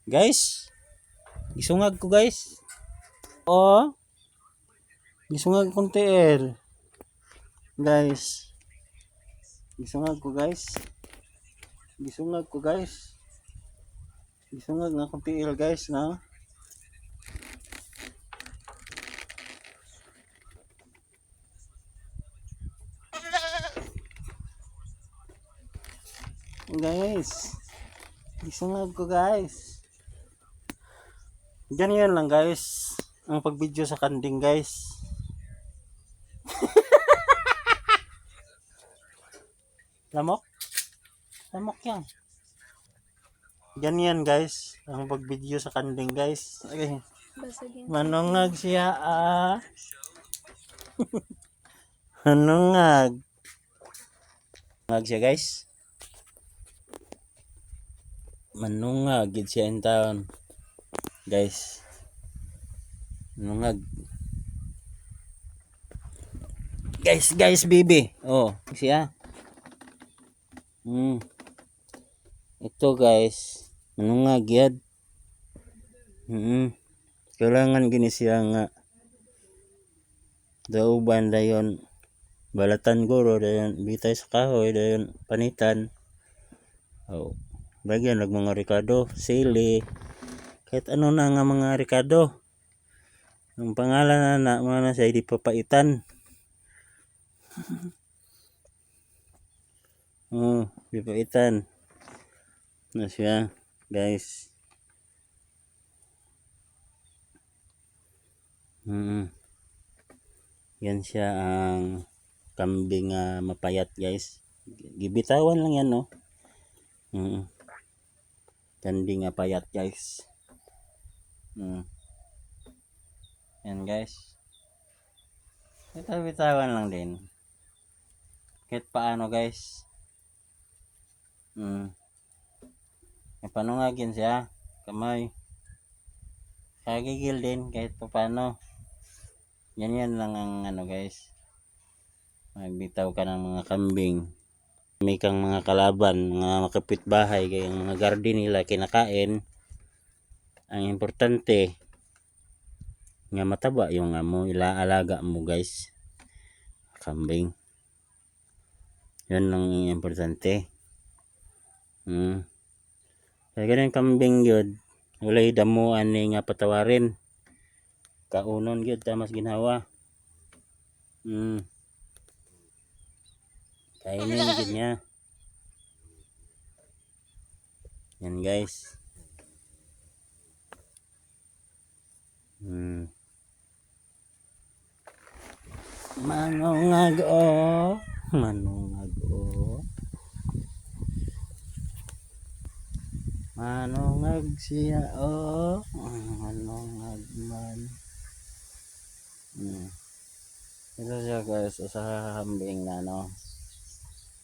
Guys, gisungag ko guys. Oh, gisungag kong tiil. Guys, gisungag ko guys. Gisungag ko guys. Gisungag na kong tiil guys na. Guys, gisungag ko guys. Ganyan lang guys. Ang pag-video sa kanding guys. Lamok? Lamok yan. Ganyan guys. Ang pag-video sa kanding guys. Okay. Manungag siya Manungag. Manungag siya guys. Manungag. Gid siya in town. Guys. Manungag. Guys, baby. Oh, siya. Ito guys. Manungag yan. Kailangan gini siya nga dauban dayon balatan guro dayon bitay sa kahoy dayon panitan. Oh, bagyan lag mga Ricardo, sili, kahit ano na nga mga Ricardo. Ang pangalan na mana sa di papaitan. Oh, di papaitan. Na siya, guys. Yan siya ang kambing mapayat guys. Gibitawan lang yan no. Kambing payat guys. Yan guys. Bitawan lang din. Kahit paano guys. Panungagin siya. Kamay. Kagigil din kahit paano. Yan lang ang ano guys. Magbitaw ka ng mga kambing. May kang mga kalaban, mga makapitbahay, kaya yung mga garden nila kinakain. Ang importante nga mataba yung mo ilaalaga mo guys. Kambing. Yan lang ang importante. Kaya ganun kambing yun. Walay damuan ni nga patawarin. Kaunon yun, tamas ginawa. Kainin yun niya. Yan guys. Manungag oh. Manungag oh. Manungag siya oh. Manungag man. Ito siya guys, sa kambing na no.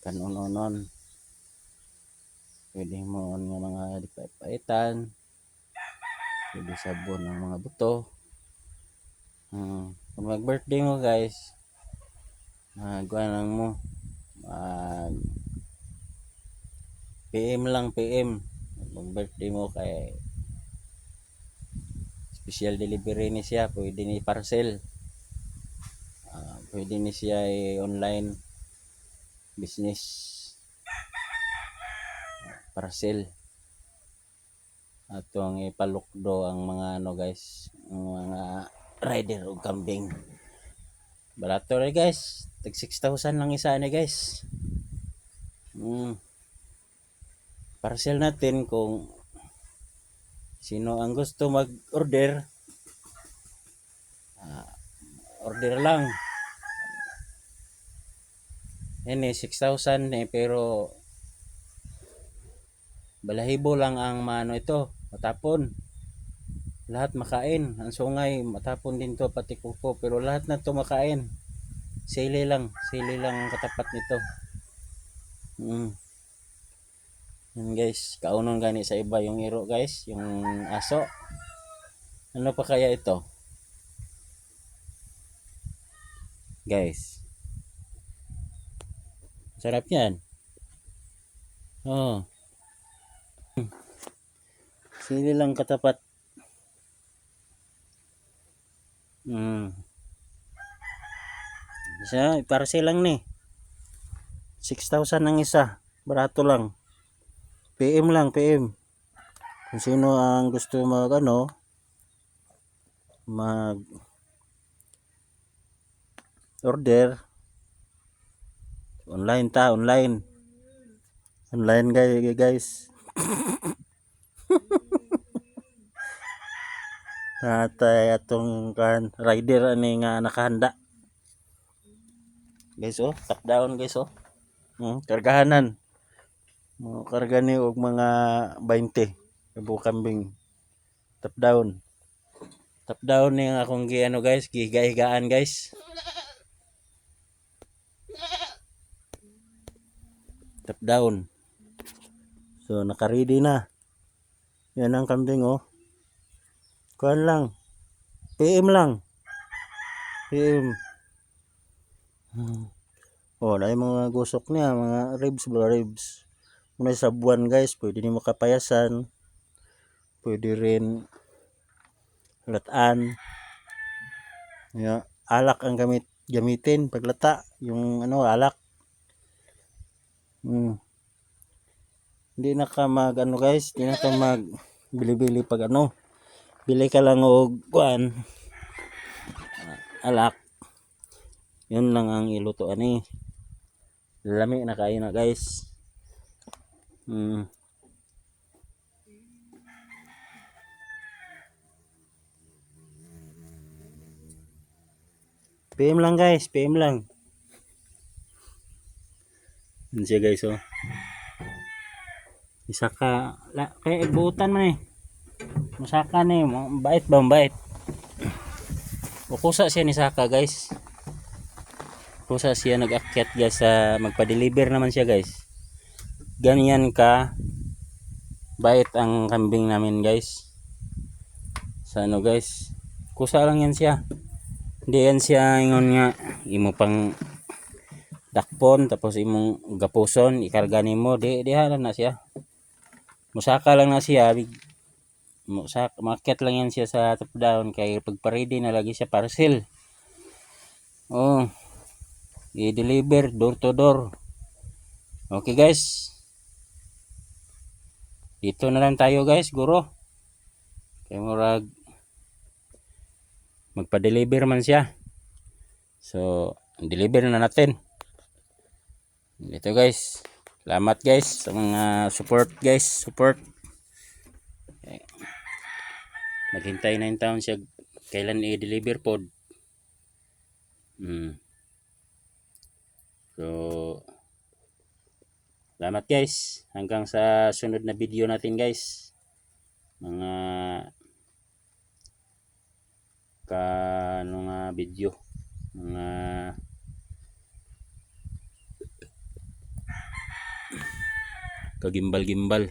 Kanunonon. Pwede mo nga mga dipaitan. Pwede sabon ng mga buto. Kung mag-birthday mo guys, gawa lang mo. PM lang PM. Mag-birthday mo kay special delivery ni siya. Pwede ni parcel. Pwede ni siya online business. Parcel. At ang ipalukdo ang mga ano guys, ang mga rider o kambing. Barato rin guys. Tag 6,000 lang isa na guys. Parcel natin kung sino ang gusto mag-order. Order lang. Yan 6,000 pero balahibo lang ang mano ito. Matapon. Lahat makain. Ang sungay matapon din to pati kuko pero lahat na to makain. Sili lang ang katapat nito. Yan guys, kaunon gani sa iba yung iro guys, yung aso. Ano pa kaya ito? Guys. Sarap yan. Sili lang katapat. Isa, para silang ni. 6,000 ang isa. Barato lang. PM lang, PM. Kung sino ang gusto mag mag order, online. Online guys. Natay atong rider ani nga nakahanda. Guys top down guys kargahanan. Mo karga ni og mga 20 kabu kambing. Top down. Top down ni akong guys, gihiga-higaan guys. Top down. So naka-ready na. Yan ang kambing Kuan lang. PM lang. PM. Na mga gusok niya, mga ribs. Muna sa buwan guys, pwede ni makapayasan. Pwede rin lataan. Alak ang gamitin paglata, yung alak. Hindi na ka mag guys, hindi na ka mag bili-bili pag bili ka lang og kuan alak. Yun lang ang iluto ani. Lami na kayo na guys. PM lang guys, PM lang. Yun siya guys Isa ka kaya igbutan man Masaka ni bait ba bait. Ukusa siya ni Saka guys. Kusa siya nag-akyat guys magpa-deliver naman siya guys. Ganyan ka bait ang kambing namin guys. Sa guys. Kusa lang yan siya. Hindi yan siya ingon nga imo pang dakpon tapos imong gapuson ikarga nimo diha na siya. Musaka lang na siya. Market lang yan siya sa top down kay pagpa-ready na lagi siya parcel. I-deliver door to door. Okay guys. Dito na lang tayo guys, guro. Kay murag magpa-deliver man siya. So, deliver na natin. Dito guys. Salamat guys sa mga support guys, support. Okay. Naghintay na yung taon siya kailan i-deliver pod. So, salamat guys. Hanggang sa sunod na video natin guys. Mga video. Mga kagimbal-gimbal.